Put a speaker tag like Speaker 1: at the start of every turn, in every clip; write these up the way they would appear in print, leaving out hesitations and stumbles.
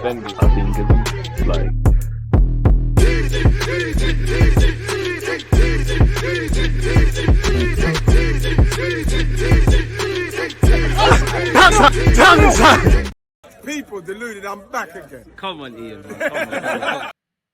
Speaker 1: defenders have been given. Like,
Speaker 2: people deluded, I'm back again.
Speaker 3: Come on, Ian, man. Come on.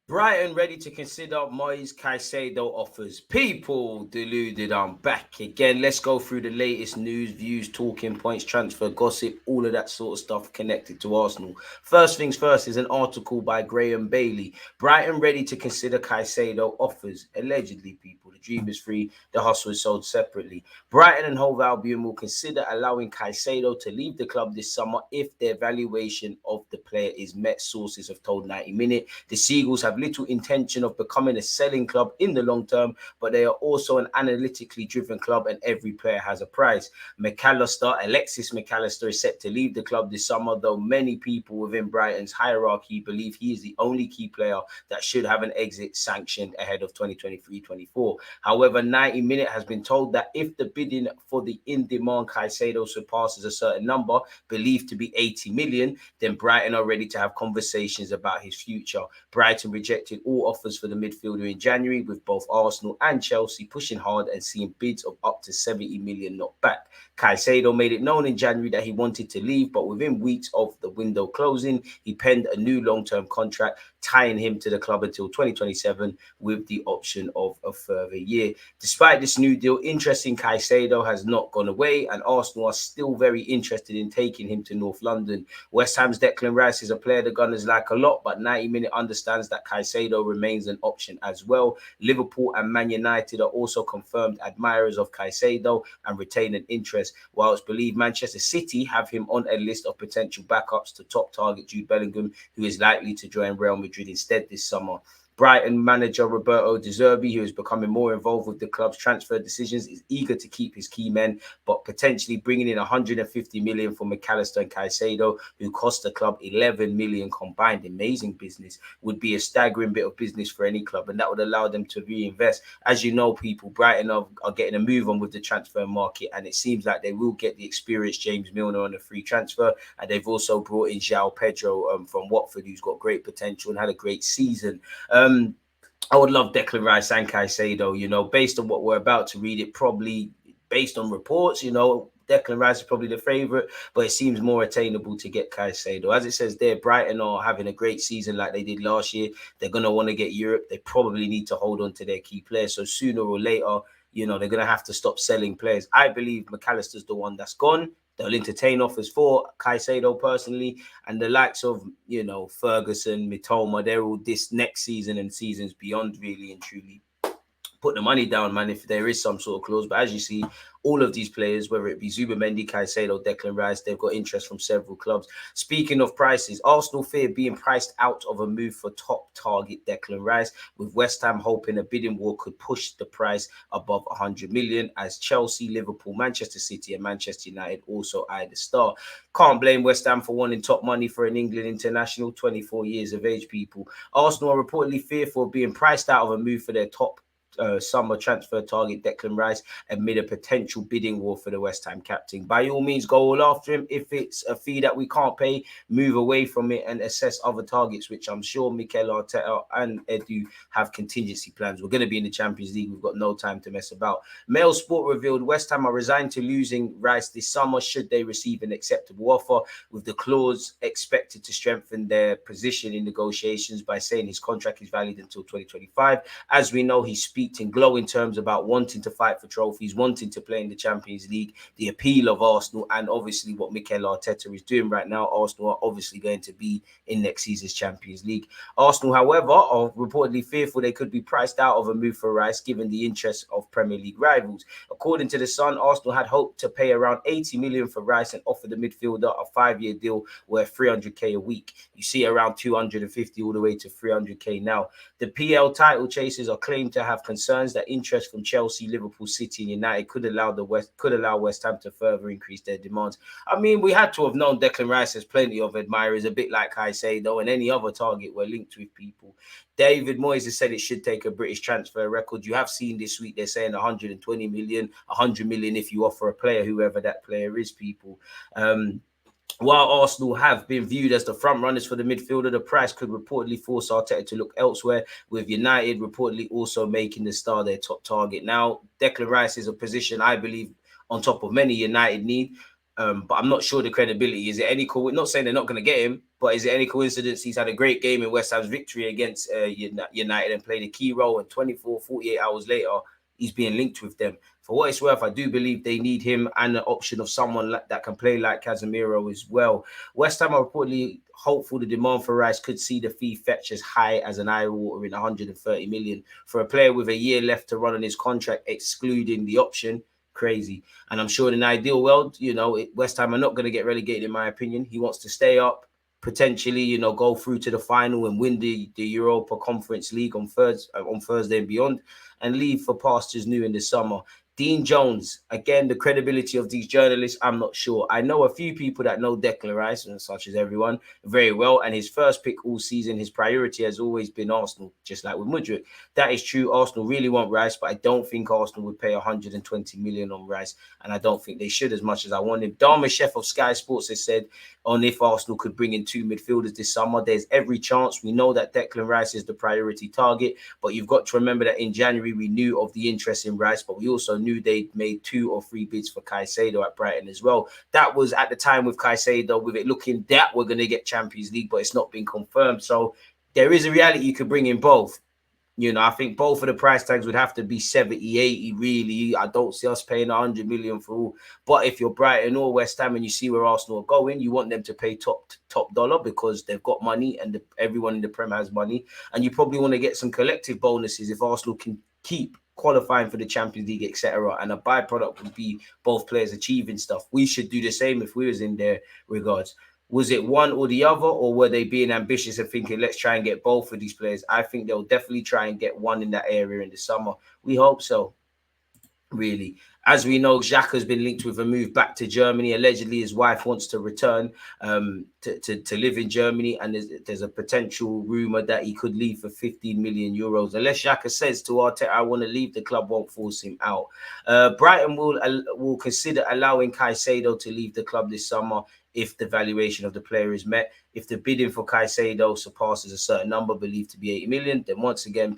Speaker 4: Brighton ready to consider Moyes Caicedo offers. People deluded, I'm back again. Let's go through the latest news, views, talking points, transfer gossip, all of that sort of stuff connected to Arsenal. First things first is an article by Graham Bailey. Brighton ready to consider Caicedo offers. Allegedly, people. The dream is free. The hustle is sold separately. Brighton and Hove Albion will consider allowing Caicedo to leave the club this summer if their valuation of the player is met, sources have told 90 Minute. The Seagulls have little intention of becoming a selling club in the long term, but they are also an analytically driven club and every player has a price. Alexis McAllister is set to leave the club this summer, though many people within Brighton's hierarchy believe he is the only key player that should have an exit sanctioned ahead of 2023-24. However, 90 Minute has been told that if the bidding for the in-demand Caicedo surpasses a certain number, believed to be 80 million, then Brighton are ready to have conversations about his future. Brighton rejected all offers for the midfielder in January, with both Arsenal and Chelsea pushing hard and seeing bids of up to 70 million knocked back. Caicedo made it known in January that he wanted to leave, but within weeks of the window closing, he penned a new long-term contract, tying him to the club until 2027 with the option of a further year. Despite this new deal, interest in Caicedo has not gone away, and Arsenal are still very interested in taking him to North London. West Ham's Declan Rice is a player the Gunners like a lot, but 90 Minute understands that Caicedo remains an option as well. Liverpool and Man United are also confirmed admirers of Caicedo and retain an interest, while it's believed Manchester City have him on a list of potential backups to top target Jude Bellingham, who is likely to join Real Madrid instead this summer. Brighton manager Roberto De Zerbi, who is becoming more involved with the club's transfer decisions, is eager to keep his key men, but potentially bringing in 150 million for McAllister and Caicedo, who cost the club 11 million combined. Amazing business. Would be a staggering bit of business for any club, and that would allow them to reinvest. As you know, people, Brighton are getting a move on with the transfer market, and it seems like they will get the experienced James Milner on a free transfer, and they've also brought in João Pedro from Watford, who's got great potential and had a great season. I would love Declan Rice and Caicedo, based on what we're about to read, it probably based on reports, Declan Rice is probably the favourite, but it seems more attainable to get Caicedo. As it says there, Brighton are having a great season like they did last year. They're going to want to get Europe. They probably need to hold on to their key players. So sooner or later, they're going to have to stop selling players. I believe McAllister's the one that's gone. They'll entertain offers for Caicedo personally, and the likes of, Ferguson, Mitoma, they're all this next season and seasons beyond really and truly put the money down, man, if there is some sort of clause. But as you see, all of these players, whether it be Zubimendi, Caicedo, Declan Rice, they've got interest from several clubs. Speaking of prices, Arsenal fear being priced out of a move for top target Declan Rice, with West Ham hoping a bidding war could push the price above 100 million, as Chelsea, Liverpool, Manchester City and Manchester United also eye the star. Can't blame West Ham for wanting top money for an England international, 24 years of age, people. Arsenal are reportedly fearful of being priced out of a move for their top summer transfer target Declan Rice amid a potential bidding war for the West Ham captain. By all means, go all after him. If it's a fee that we can't pay, move away from it and assess other targets, which I'm sure Mikel Arteta and Edu have contingency plans. We're going to be in the Champions League. We've got no time to mess about. Mail Sport revealed West Ham are resigned to losing Rice this summer should they receive an acceptable offer, with the clause expected to strengthen their position in negotiations by saying his contract is valid until 2025. As we know, he speaks in glowing terms about wanting to fight for trophies, wanting to play in the Champions League, the appeal of Arsenal, and obviously what Mikel Arteta is doing right now. Arsenal are obviously going to be in next season's Champions League. Arsenal, however, are reportedly fearful they could be priced out of a move for Rice, given the interest of Premier League rivals. According to The Sun, Arsenal had hoped to pay around 80 million for Rice and offer the midfielder a 5-year deal worth 300k a week. You see around 250 all the way to 300k now. The PL title chasers are claimed to have concerns that interest from Chelsea, Liverpool, City and United could allow West Ham to further increase their demands. I mean, we had to have known Declan Rice has plenty of admirers, a bit like Caicedo and any other target we're linked with, people. David Moyes has said it should take a British transfer record. You have seen this week they're saying 120 million, 100 million if you offer a player, whoever that player is, people. While Arsenal have been viewed as the front runners for the midfielder, the price could reportedly force Arteta to look elsewhere, with United reportedly also making the star their top target. Now, Declan Rice is a position I believe on top of many United need, but I'm not sure the credibility. Is it any not saying they're not going to get him, but is it any coincidence he's had a great game in West Ham's victory against United and played a key role, and 48 hours later, he's being linked with them. For what it's worth, I do believe they need him and the option of someone that can play like Casemiro as well. West Ham are reportedly hopeful the demand for Rice could see the fee fetch as high as an eye-watering 130 million for a player with a year left to run on his contract, excluding the option. Crazy. And I'm sure in an ideal world, West Ham are not going to get relegated, in my opinion. He wants to stay up, potentially, go through to the final and win the Europa Conference League on Thursday and beyond, and leave for pastures new in the summer. Dean Jones, again, the credibility of these journalists, I'm not sure. I know a few people that know Declan Rice, and such as everyone, very well. And his first pick all season, his priority has always been Arsenal, just like with Mudryk. That is true. Arsenal really want Rice, but I don't think Arsenal would pay 120 million on Rice. And I don't think they should as much as I want him. Dharma Chef of Sky Sports has said on if Arsenal could bring in 2 midfielders this summer, there's every chance. We know that Declan Rice is the priority target, but you've got to remember that in January we knew of the interest in Rice, but we also knew they'd made 2 or 3 bids for Caicedo at Brighton as well. That was at the time with Caicedo, with it looking that we're going to get Champions League, but it's not been confirmed. So there is a reality you could bring in both. I think both of the price tags would have to be 70, 80, really. I don't see us paying 100 million for all. But if you're Brighton or West Ham and you see where Arsenal are going, you want them to pay top dollar because they've got money and everyone in the Prem has money. And you probably want to get some collective bonuses if Arsenal can keep qualifying for the Champions League, etc. And a byproduct would be both players achieving stuff. We should do the same if we was in their regards. Was it one or the other, or were they being ambitious and thinking, let's try and get both of these players? I think they'll definitely try and get one in that area in the summer. We hope so, really. As we know, Xhaka has been linked with a move back to Germany. Allegedly, his wife wants to return to live in Germany, and there's a potential rumour that he could leave for 15 million euros. Unless Xhaka says to Arteta, I want to leave, the club won't force him out. Brighton will consider allowing Caicedo to leave the club this summer if the valuation of the player is met. If the bidding for Caicedo surpasses a certain number, believed to be 80 million, then once again,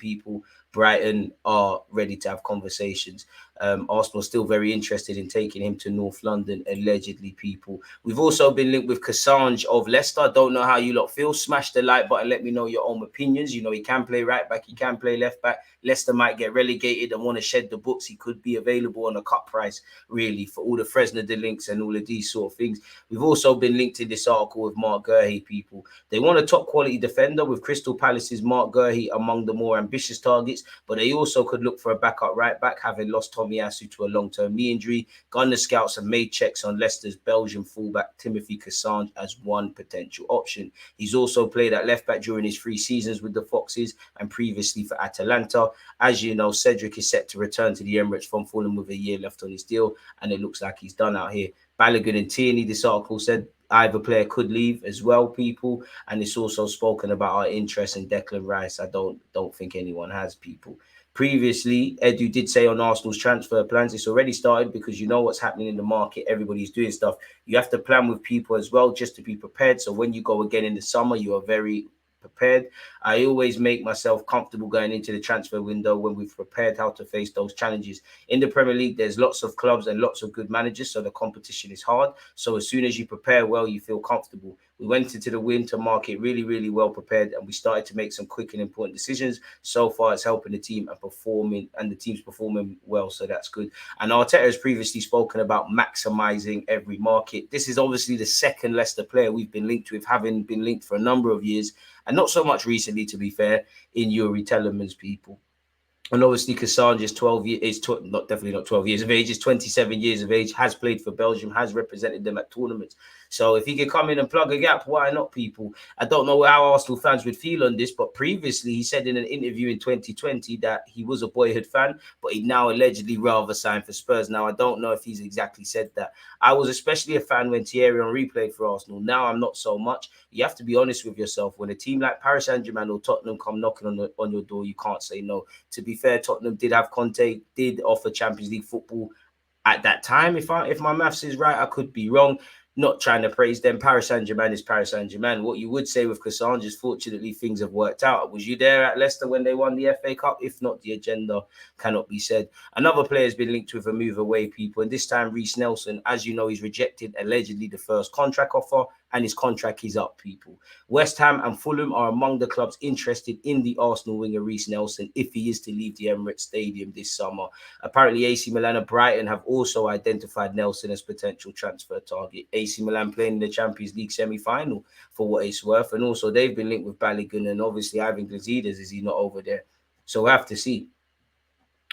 Speaker 4: Brighton are ready to have conversations. Arsenal are still very interested in taking him to North London, allegedly, people. We've also been linked with Caicedo of Leicester. Don't know how you lot feel. Smash the like button. Let me know your own opinions. He can play right back. He can play left back. Leicester might get relegated and want to shed the books. He could be available on a cut price, really, for all the Fresnel links and all of these sort of things. We've also been linked in this article with Mark Gurhey, people. They want a top quality defender, with Crystal Palace's Mark Gurhey among the more ambitious targets, but they also could look for a backup right back, having lost Tomiyasu to a long-term knee injury. Gunner scouts have made checks on Leicester's Belgian fullback Timothy Castagne as one potential option. He's also played at left back during his 3 seasons with the Foxes and previously for Atalanta. As you know, Cedric is set to return to the Emirates from Fulham with a year left on his deal, and it looks like he's done out here. Balogun and Tierney, this article said, either player could leave as well, people. And it's also spoken about our interest in Declan Rice. I don't think anyone has, people. Previously, Edu did say on Arsenal's transfer plans, it's already started because you know what's happening in the market. Everybody's doing stuff. You have to plan with people as well just to be prepared. So when you go again in the summer, you are very prepared. I always make myself comfortable going into the transfer window when we've prepared how to face those challenges. In the Premier League, there's lots of clubs and lots of good managers, so the competition is hard. So as soon as you prepare well, you feel comfortable. We went into the winter market really, really well prepared, and we started to make some quick and important decisions. So far, it's helping the team and the team's performing well, so that's good. And Arteta has previously spoken about maximising every market. This is obviously the second Leicester player we've been linked with, having been linked for a number of years, and not so much recently, to be fair, in Yuri Telemans, people. And obviously, Castagne is definitely not 12 years of age, is 27 years of age, has played for Belgium, has represented them at tournaments. So if he could come in and plug a gap, why not, people? I don't know how Arsenal fans would feel on this, but previously he said in an interview in 2020 that he was a boyhood fan, but he'd now allegedly rather sign for Spurs. Now, I don't know if he's exactly said that. I was especially a fan when Thierry Henry played for Arsenal. Now I'm not so much. You have to be honest with yourself. When a team like Paris Saint-Germain or Tottenham come knocking on your door, you can't say no. To be fair, Tottenham did have Conte, did offer Champions League football at that time. If my maths is right, I could be wrong. not trying to praise them. Paris Saint-Germain is Paris Saint-Germain. What you would say with Cassandra is, fortunately, things have worked out. Was you there at Leicester when they won the FA Cup? If not, the agenda cannot be said. Another player has been linked with a move away, people, and this time Reece Nelson. As you know, he's rejected allegedly the first contract offer, and his contract is up, people. West Ham and Fulham are among the clubs interested in the Arsenal winger Reece Nelson if he is to leave the Emirates Stadium this summer. Apparently, AC Milan and Brighton have also identified Nelson as potential transfer target. AC Milan playing in the Champions League semi-final, for what it's worth, and also they've been linked with Balogun, and obviously Ivan Glazidas, is he not over there? So we'll have to see.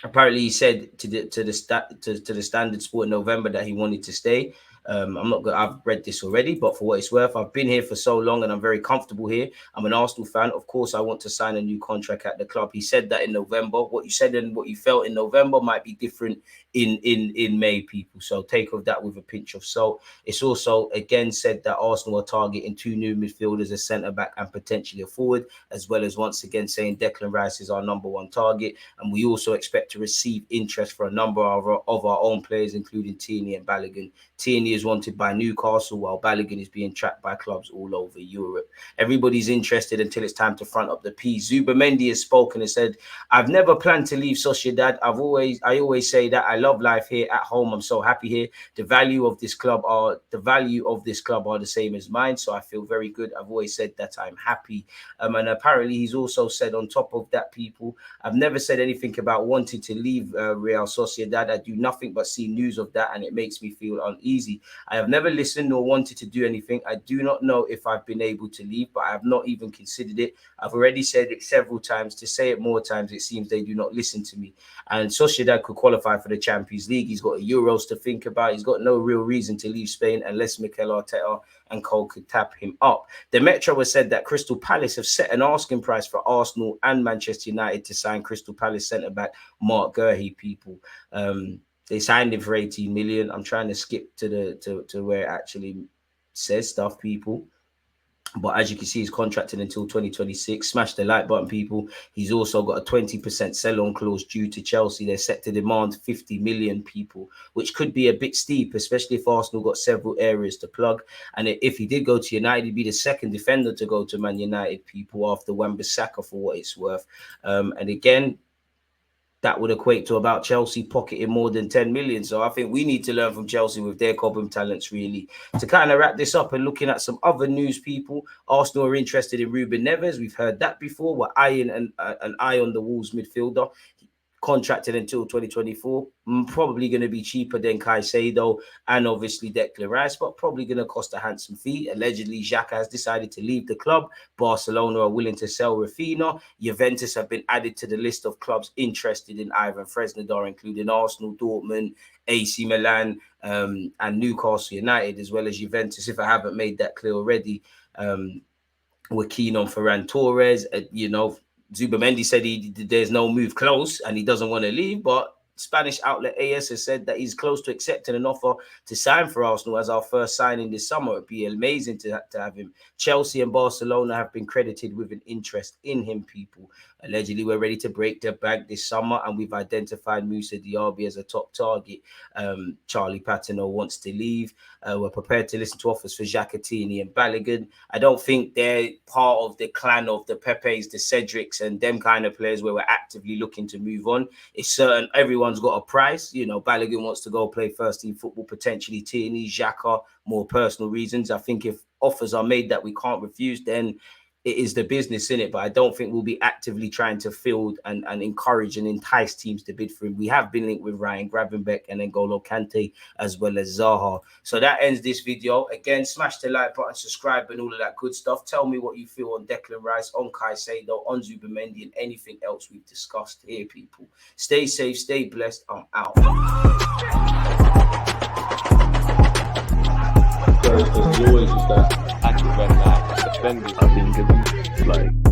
Speaker 4: Apparently, he said to the Standard Sport in November that he wanted to stay. I'm not good. I've read this already, but for what it's worth, I've been here for so long and I'm very comfortable here. I'm an Arsenal fan. Of course, I want to sign a new contract at the club. He said that in November. What you said and what you felt in November might be different in May, people. So take of that with a pinch of salt. It's also again said that Arsenal are targeting 2 new midfielders, a centre back and potentially a forward, as well as once again saying Declan Rice is our #1 target. And we also expect to receive interest for a number of our own players, including Tierney and Balogun. Tierney is wanted by Newcastle, while Balogun is being tracked by clubs all over Europe. Everybody's interested until it's time to front up the P. Zubamendi has spoken and said, "I've never planned to leave Sociedad. I always say that I love life here at home. I'm so happy here. The value of this club are the same as mine. So I feel very good. I've always said that I'm happy." And apparently he's also said on top of that, people, "I've never said anything about wanting to leave Real Sociedad. I do nothing but see news of that, and it makes me feel uneasy. I have never listened nor wanted to do anything. I do not know if I've been able to leave, but I have not even considered it. I've already said it several times. To say it more times, it seems they do not listen to me." And Sociedad could qualify for the Champions League. He's got Euros to think about. He's got no real reason to leave Spain unless Mikel Arteta and Cole could tap him up. The Metro has said that Crystal Palace have set an asking price for Arsenal and Manchester United to sign Crystal Palace centre-back Mark Guehi, people. They signed him for 18 million. I'm trying to skip to where it actually says stuff, people. But as you can see, he's contracted until 2026. Smash the like button, people. He's also got a 20% sell-on clause due to Chelsea. They're set to demand 50 million, people, which could be a bit steep, especially if Arsenal got several areas to plug. And if he did go to United, he'd be the second defender to go to Man United, people, after Wan-Bissaka, for what it's worth. And again, that would equate to about Chelsea pocketing more than 10 million. So I think we need to learn from Chelsea with their Cobham talents, really. To kind of wrap this up and looking at some other news, people, Arsenal are interested in Ruben Neves. We've heard that before. We're eyeing an eye on the Wolves midfielder. Contracted until 2024, probably going to be cheaper than Caicedo and obviously Declan Rice, but probably going to cost a handsome fee. Allegedly, Xhaka has decided to leave the club. Barcelona are willing to sell Rafinha. Juventus have been added to the list of clubs interested in Ivan Fresnador, including Arsenal, Dortmund, AC Milan, and Newcastle United, as well as Juventus, if I haven't made that clear already. We're keen on Ferran Torres, Zubamendi said there's no move close and he doesn't want to leave, but Spanish outlet AS has said that he's close to accepting an offer to sign for Arsenal as our first signing this summer. It'd be amazing to have him. Chelsea and Barcelona have been credited with an interest in him, people. Allegedly, we're ready to break the bank this summer, and we've identified Moussa Diaby as a top target. Charlie Patino wants to leave. We're prepared to listen to offers for Xhaka, Tierney and Balogun. I don't think they're part of the clan of the Pepes, the Cedrics, and them kind of players where we're actively looking to move on. It's certain everyone's got a price. Balogun wants to go play first-team football, potentially Tierney, Xhaka, more personal reasons. I think if offers are made that we can't refuse, then it is the business in it, but I don't think we'll be actively trying to field and encourage and entice teams to bid for him. We have been linked with Ryan Gravenberch and N'Golo Kante, as well as Zaha. So that ends this video. Again, smash the like button, subscribe, and all of that good stuff. Tell me what you feel on Declan Rice, on Caicedo, on Zubamendi, and anything else we've discussed here, people. Stay safe, stay blessed. I'm out.
Speaker 1: There's always just that active red flag, defending. I think it's like